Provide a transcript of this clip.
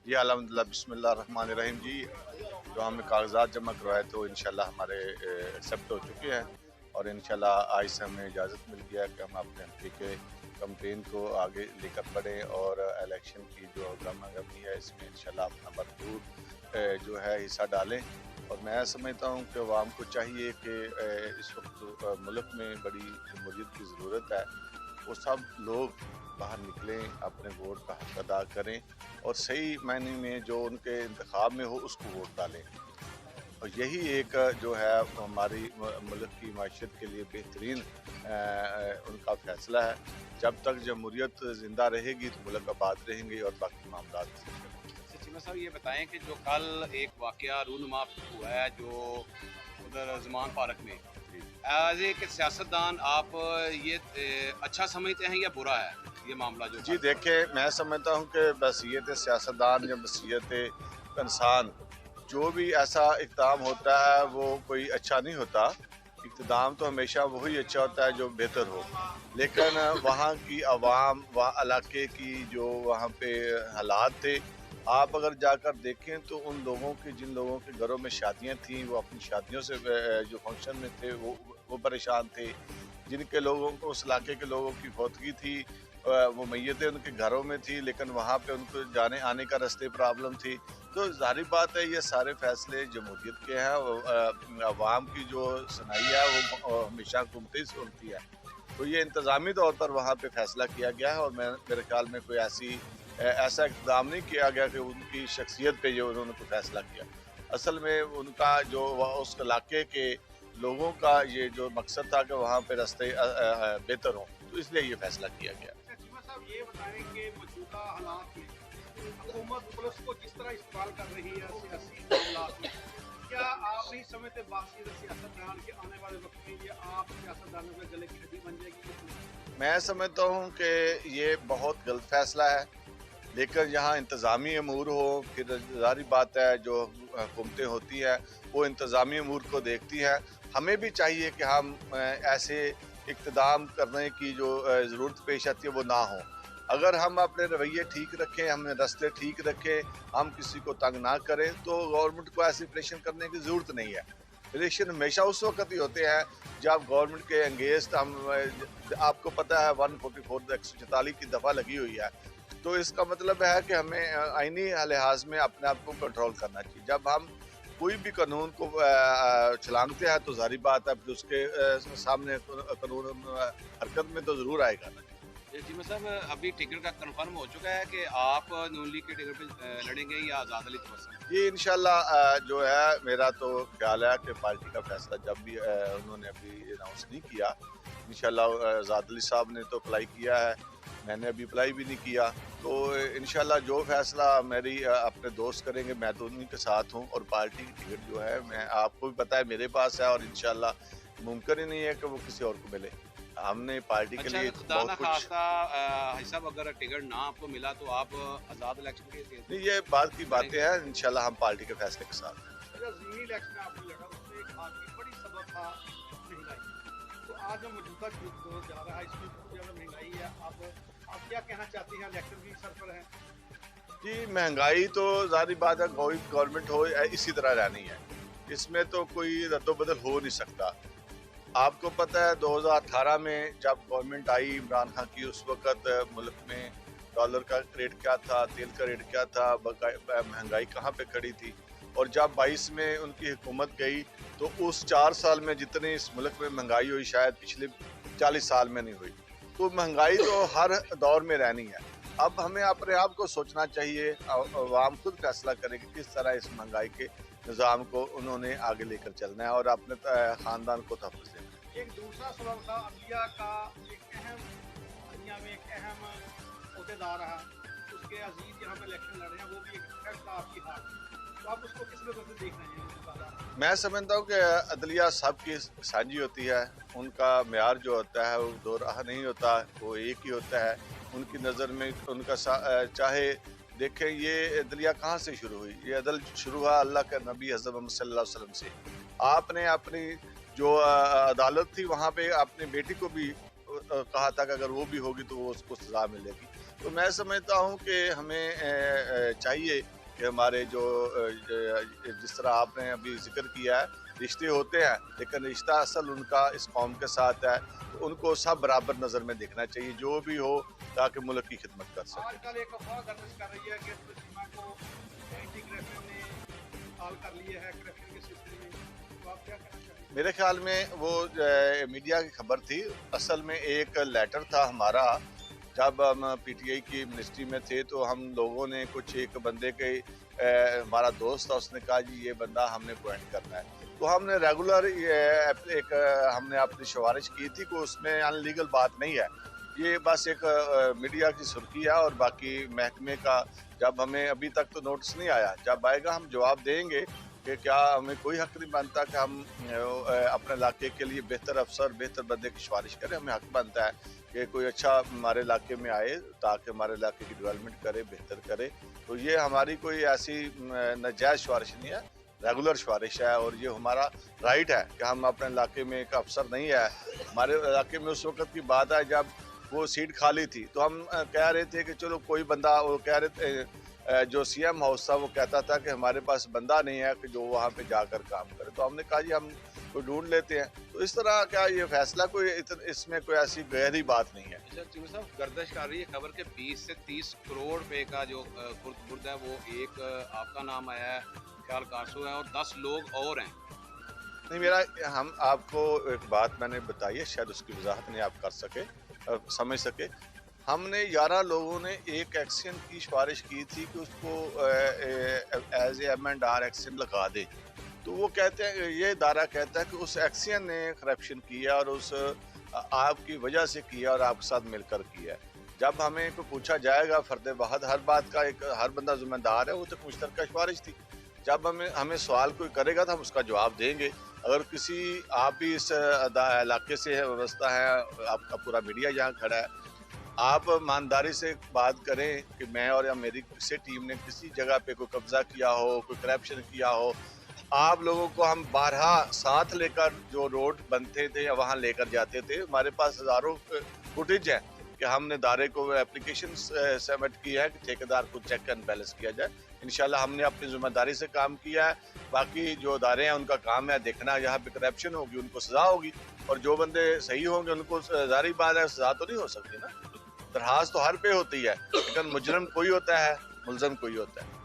جی الحمدللہ बिस्मिल्लाहिर्रहमानिर्रहीम जी। जो हमने कागजात जमा करवाए तो इंशाल्लाह हमारे एक्सेप्ट हो चुके हैं और इंशाल्लाह आज से हमें इजाज़त मिल गया कि हम अपने हल्के के कैंपेन को आगे लेकर बढ़ें और इलेक्शन की जो गरमा गमी है इसमें इंशाल्लाह अपना भरपूर जो है हिस्सा डालें। और मैं समझता हूँ कि अवाम को चाहिए कि इस वक्त मुल्क में बड़ी जमहूरियत की ज़रूरत है। वो सब लोग बाहर निकलें, अपने वोट का हक अदा करें और सही मायने में जो उनके इंतखाब में हो उसको वोट डालें। और यही एक जो है हमारी मुल्क की माशरत के लिए बेहतरीन उनका फ़ैसला है। जब तक जमहूरियत ज़िंदा रहेगी तो मुल्क आबाद रहेंगे और बाकी मामला। चीमा साहब ये बताएं कि जो कल एक वाक़या रूनुमा हुआ है जो उधर ज़मान पार्क में, एज एक सियासतदान आप ये अच्छा समझते हैं या बुरा है ये मामला जो? जी देखें, मैं समझता हूँ कि बसीयत सियासतदान या बसीयत इंसान जो भी ऐसा इक़दाम होता है वो कोई अच्छा नहीं होता। इक़दाम तो हमेशा वही अच्छा होता है जो बेहतर हो, लेकिन वहाँ की आवाम व इलाके की जो वहाँ पे हालात थे, आप अगर जाकर देखें तो उन लोगों के जिन लोगों के घरों में शादियाँ थीं वो अपनी शादियों से जो फंक्शन में थे वो परेशान थे। जिनके लोगों को उस इलाके के लोगों की फौतगी थी वो मैयतें उनके घरों में थी, लेकिन वहाँ पे उनको जाने आने का रास्ते प्रॉब्लम थी। तो ज़ाहिर बात है ये सारे फैसले जमहूरियत के हैं। अवाम की जो सुनाई है वो हमेशा हुकूमत ही सुनती है। तो ये इंतज़ामी तौर पर वहाँ पे फैसला किया गया है और मेरे ख्याल में कोई ऐसा इक़दाम नहीं किया गया कि उनकी शख्सियत पे जो उन्होंने कोई फैसला किया। असल में उनका जो उस इलाके के लोगों का ये जो मकसद था कि वहाँ पे रास्ते बेहतर हों, तो इसलिए ये फैसला किया गया। चीमा साहब ये बताएं कि मौजूदा हालात में हुकूमत पुलिस को जिस तरह इस्तेमाल कर रही है सियासी मामलात में, क्या आप नहीं समझते बासीत सियासतदान के आने वाले वक्त में ये आप सियासतदानों के गले की हड्डी बन जाएगी? मैं समझता हूँ कि ये बहुत गलत फैसला है, लेकिन यहाँ इंतज़ामी अमूर हो फिर ज़ाहिर बात है जो हुकूमतें होती हैं वो इंतज़ामी अमूर को देखती हैं। हमें भी चाहिए कि हम ऐसे इक़्तिदाम करने की जो ज़रूरत पेश आती है वो ना हो। अगर हम अपने रवैये ठीक रखें, हमने रास्ते ठीक रखें, हम किसी को तंग ना करें तो गवर्नमेंट को ऐसी प्रेशर करने की ज़रूरत नहीं है। इलेक्शन हमेशा उस वक्त ही होते हैं जब गवर्नमेंट के अगेंस्ट हम आपको पता है 144 144 की दफ़ा लगी हुई है। तो इसका मतलब है कि हमें आईनी लिहाज में अपने आप को कंट्रोल करना चाहिए। जब हम कोई भी कानून को छलांगते हैं तो ज़ाहिर बात है फिर उसके सामने कानून हरकत में तो ज़रूर आएगा ना। चीमा साहब अभी टिकट का कंफर्म हो चुका है कि आप नून लीग के टिकट पे लड़ेंगे या आज़ाद अली तबस्सुम? ये इंशाल्लाह जो है मेरा तो ख्याल है कि पार्टी का फैसला जब भी उन्होंने अभी अनाउंस नहीं किया, इंशाल्लाह आज़ाद अली साहब ने तो अप्लाई किया है, मैंने अभी अप्लाई भी नहीं किया। तो इंशाल्लाह जो फैसला मेरी अपने दोस्त करेंगे मैं तो उन्हीं के साथ हूँ और पार्टी की टिकट जो है मैं आपको भी पता है मेरे पास है और इंशाल्लाह मुमकिन ही नहीं है कि वो किसी और को मिले। हमने पार्टी के लिए खुदा ना बहुत कुछ खास्ता हिसाब अगर टिकट ना आपको मिला तो आप आज़ाद इलेक्शन के नहीं, ये बात की बातें हैं। इंशाल्लाह हम पार्टी के फैसले के साथ हैं। अच्छा, ज़मीनी इलेक्शन में आपने लड़ा उसमें एक आपकी बड़ी सबब था महंगाई। तो आज जो मौजूदा दौर जा रहा है इसमें बहुत ज़्यादा महंगाई है। आप क्या कहना चाहते हैं? इलेक्शन भी सर पर है जी, महंगाई तो ज़ाहिर बात है कोई गवर्नमेंट हो इसी तरह रहनी है, इसमें तो कोई रद्दोबदल हो नहीं सकता। आपको पता है 2018 में जब गवर्नमेंट आई इमरान खान की, उस वक्त मुल्क में डॉलर का रेट क्या था, तेल का रेट क्या था, महंगाई कहाँ पे खड़ी थी। और जब 22 में उनकी हुकूमत गई तो उस 4 साल में जितनी इस मुल्क में महंगाई हुई शायद पिछले 40 साल में नहीं हुई। तो महंगाई तो हर दौर में रहनी है। अब हमें अपने आप को सोचना चाहिए, आवाम खुद फैसला करे कि किस तरह इस महंगाई के निज़ाम को उन्होंने आगे लेकर चलना है और अपने ख़ानदान को तहफ़्फ़ुज़ देना है। एक दूसरा सवाल था अदलिया का दुनिया में एक अहम अहदेदार रहा, उसके अजीज यहाँ पे इलेक्शन लड़ रहे हैं, वो भी एक फैसला आपकी हार। तो आप उसको किस वजह से देख रहे हैं? मैं समझता हूँ कि अदलिया सबकी साझी होती है, उनका मेयार जो होता है वो दो राह नहीं होता, वो एक ही होता है। उनकी नज़र में उनका चाहे देखें ये अदलिया कहाँ से शुरू हुई, ये अदल शुरू हुआ अल्लाह के नबी हज़रत मोहम्मद सल्लल्लाहु अलैहि वसल्लम से। आपने अपनी जो अदालत थी वहाँ पे अपनी बेटी को भी कहा था कि अगर वो भी होगी तो वो उसको सज़ा मिलेगी। तो मैं समझता हूँ कि हमें चाहिए کہ ہمارے جو جس طرح آپ نے ابھی ذکر کیا ہے رشتے ہوتے ہیں لیکن رشتہ اصل ان کا اس قوم کے ساتھ ہے، تو ان کو سب برابر نظر میں دیکھنا چاہیے جو بھی ہو تاکہ ملک کی خدمت کر سکے۔ آج کل ایک افواہ گردش کر رہی ہے کہ سیما کو اینٹی کرپشن نے حال کر لیا ہے کرپشن کے سلسلے میں، تو آپ کیا کہنا چاہیں گے؟ میرے خیال میں وہ میڈیا کی خبر تھی، اصل میں ایک لیٹر تھا ہمارا، جب ہم پی ٹی آئی کی منسٹری میں تھے تو ہم لوگوں نے کچھ ایک بندے کے ہمارا دوست تھا، اس نے کہا جی یہ بندہ ہم نے اپوائنٹ کرنا ہے، تو ہم نے ریگولر ایک ہم نے اپنی سفارش کی تھی کہ اس میں ان لیگل بات نہیں ہے، یہ بس ایک میڈیا کی سرخی ہے، اور باقی محکمے کا جب ہمیں ابھی تک تو نوٹس نہیں آیا، جب آئے گا ہم جواب دیں گے کہ کیا ہمیں کوئی حق نہیں بنتا کہ ہم اپنے علاقے کے لیے بہتر افسر بہتر بندے کی سفارش کریں، ہمیں حق بنتا ہے کہ کوئی اچھا ہمارے علاقے میں آئے تاکہ ہمارے علاقے کی ڈیولپمنٹ کرے بہتر کرے، تو یہ ہماری کوئی ایسی ناجائز سفارش نہیں ہے، ریگولر سفارش ہے، اور یہ ہمارا رائٹ ہے کہ ہم اپنے علاقے میں ایک افسر نہیں ہے، ہمارے علاقے میں اس وقت کی بات ہے جب وہ سیٹ خالی تھی تو ہم کہہ رہے تھے کہ چلو کوئی بندہ، وہ کہہ رہے تھے جو سی ایم ہاؤس تھا وہ کہتا تھا کہ ہمارے پاس بندہ نہیں ہے کہ جو وہاں پہ جا کر کام کرے، تو ہم نے کہا جی ہم کوئی ڈھونڈ لیتے ہیں، تو اس طرح کیا یہ فیصلہ کوئی اس میں کوئی ایسی گہری بات نہیں ہے۔ اچھا چیمہ صاحب، گردش کر رہی ہے خبر کہ 20 سے 30 کروڑ روپے کا جو خرد برد ہے وہ ایک آپ کا نام آیا ہے، خیال کارسو ہے، اور 10 لوگ اور ہیں۔ نہیں ہم آپ کو ایک بات میں نے بتائی ہے، شاید اس کی وضاحت نہیں آپ کر سکے سمجھ سکے، ہم نے 11 لوگوں نے ایک ایکشن کی سفارش کی تھی کہ اس کو as A M and R action لگا دے، تو وہ کہتے ہیں، یہ ادارہ کہتا ہے کہ اس ایکشن نے کرپشن کیا اور اس آپ کی وجہ سے کیا اور آپ کے ساتھ مل کر کیا ہے۔ جب ہمیں کو پوچھا جائے گا فرد واحد، ہر بات کا ایک ہر بندہ ذمہ دار ہے، وہ تو مشترکہ سفارش تھی، جب ہمیں سوال کوئی کرے گا تو ہم اس کا جواب دیں گے۔ اگر کسی آپ بھی اس علاقے سے ہے، وابستہ ہے، آپ کا پورا میڈیا یہاں کھڑا ہے، آپ ایمانداری سے بات کریں کہ میں اور یا میری کسی ٹیم نے کسی جگہ پہ کوئی قبضہ کیا ہو، کوئی کرپشن کیا ہو، آپ لوگوں کو ہم بارہا ساتھ لے کر جو روڈ بنتے تھے یا وہاں لے کر جاتے تھے، ہمارے پاس ہزاروں فوٹیج ہیں کہ ہم نے ادارے کو اپلیکیشن سبمٹ کی ہے کہ ٹھیکیدار کو چیک اینڈ بیلنس کیا جائے۔ انشاءاللہ ہم نے اپنی ذمہ داری سے کام کیا ہے، باقی جو ادارے ہیں ان کا کام ہے دیکھنا، یہاں پہ کرپشن ہوگی ان کو سزا ہوگی، اور جو بندے صحیح ہوں گے ان کو ظاہری بات ہے سزا تو نہیں ہو سکتی نا، درخواست تو ہر پہ ہوتی ہے لیکن مجرم کوئی ہوتا ہے، ملزم کوئی ہوتا ہے۔